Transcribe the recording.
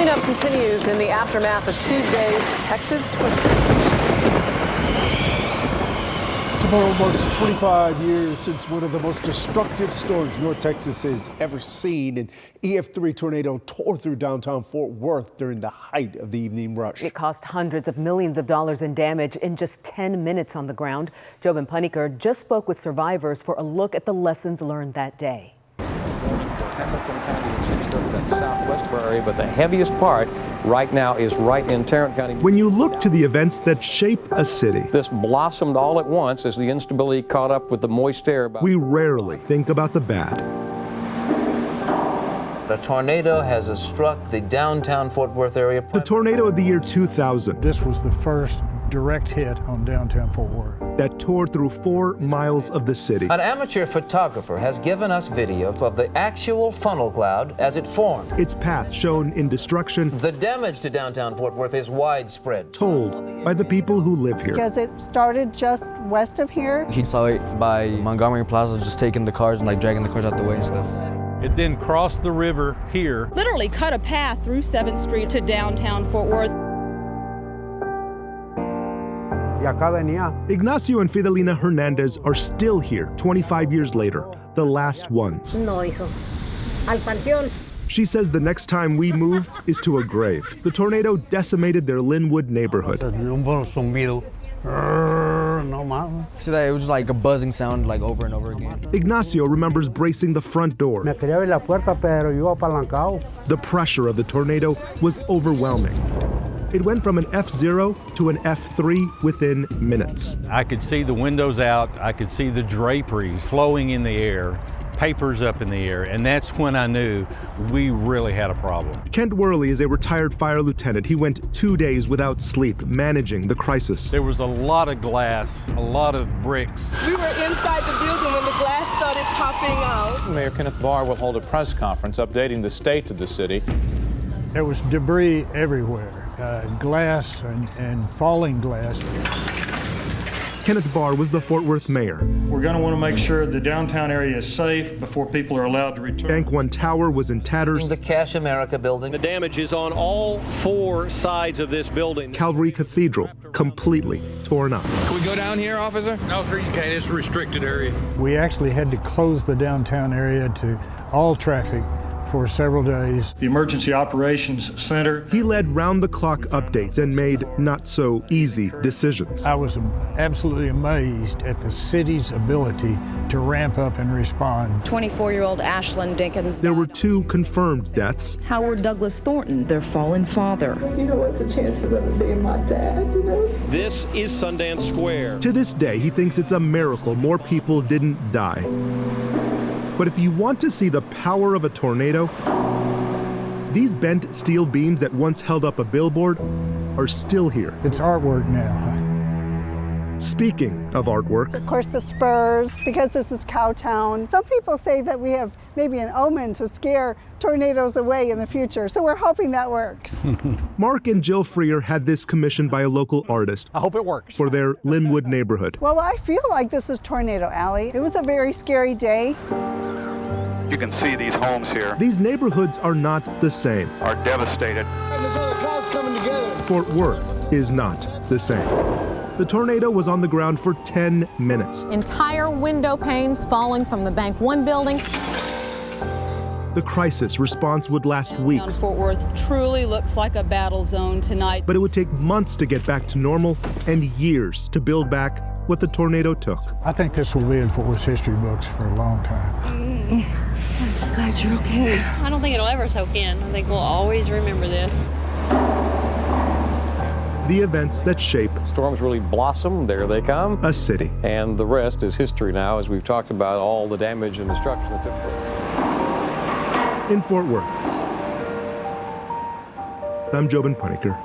Cleanup continues in the aftermath of Tuesday's Texas twisters. Tomorrow marks 25 years since one of the most destructive storms North Texas has ever seen. An EF3 tornado tore through downtown Fort Worth during the height of the evening rush. It cost hundreds of millions of dollars in damage in just 10 minutes on the ground. Jobin Paniker just spoke with survivors for a look at the lessons learned that day. Southwest area, but the heaviest part right now is right in Tarrant-County. When you look to the events that shape a city, This blossomed all at once as the instability caught up with the moist air. we rarely think about the bad. A tornado has struck the downtown Fort Worth area. The tornado of the year 2000 This was the first direct hit on downtown Fort Worth. that tore through 4 miles of the city. An amateur photographer has given us video of the actual funnel cloud as it formed. Its path shown in destruction, The damage to downtown Fort Worth is widespread. told by the people who live here. Because it started just west of here. He saw it by Montgomery Plaza, just taking the cars and like dragging the cars out the way and stuff. It then crossed the river here. Literally cut a path through 7th Street to downtown Fort Worth. Ignacio and Fidelina Hernandez are still here 25 years later, the last ones. No, hijo. Al panteón. She says the next time we move is to a grave. The tornado decimated their Linwood neighborhood. He said that it was just like a buzzing sound like over and over again. Ignacio remembers bracing the front door. The pressure of the tornado was overwhelming. It went from an F0 to an F3 within minutes. I could see the windows out. I could see the draperies flowing in the air, papers up in the air, and that's when I knew we really had a problem. Kent Worley is a retired fire lieutenant. He went 2 days without sleep managing the crisis. There was a lot of glass, a lot of bricks. We were inside the building when the glass started popping out. Mayor Kenneth Barr will hold a press conference updating the state of the city. There was debris everywhere, glass and falling glass. Kenneth Barr was the Fort Worth mayor. We're going to want to make sure the downtown area is safe before people are allowed to return. Bank One Tower was in tatters. The Cash America building. The damage is on all 4 sides of this building. Calvary Cathedral, completely torn up. Can we go down here, officer? No, sir, you can't. It's a restricted area. We actually had to close the downtown area to all traffic for several days. The Emergency Operations Center. He led round-the-clock updates and made not-so-easy decisions. I was absolutely amazed at the city's ability to ramp up and respond. 24-year-old Ashlyn Dinkins. There were 2 confirmed deaths. Howard Douglas Thornton, their fallen father. You know, what's the chances of it being my dad, you know? This is Sundance Square. To this day, he thinks it's a miracle more people didn't die. But if you want to see the power of a tornado, these bent steel beams that once held up a billboard are still here. It's artwork now. Speaking of artwork, Of course, the spurs, because this is Cowtown. Some people say that we have maybe an omen to scare tornadoes away in the future, so we're hoping that works. Mark and Jill Freer had this commissioned by a local artist. I hope it works. For their Linwood neighborhood. Well, I feel like this is Tornado Alley. It was a very scary day. You can see these homes here These neighborhoods are not the same. are devastated. Fort Worth is not the same. The tornado was on the ground for 10 minutes. Entire window panes falling from the Bank One building. The crisis response would last weeks. Fort Worth truly looks like a battle zone tonight. But it would take months to get back to normal and years to build back what the tornado took. I think this will be in Fort Worth's history books for a long time. I'm just glad you're okay. I don't think it'll ever soak in. I think we'll always remember this. The events that shape Storms really blossom, there they come. a city. And the rest is history now, as we've talked about all the damage and destruction that took place. In Fort Worth, I'm Jobin Paniker.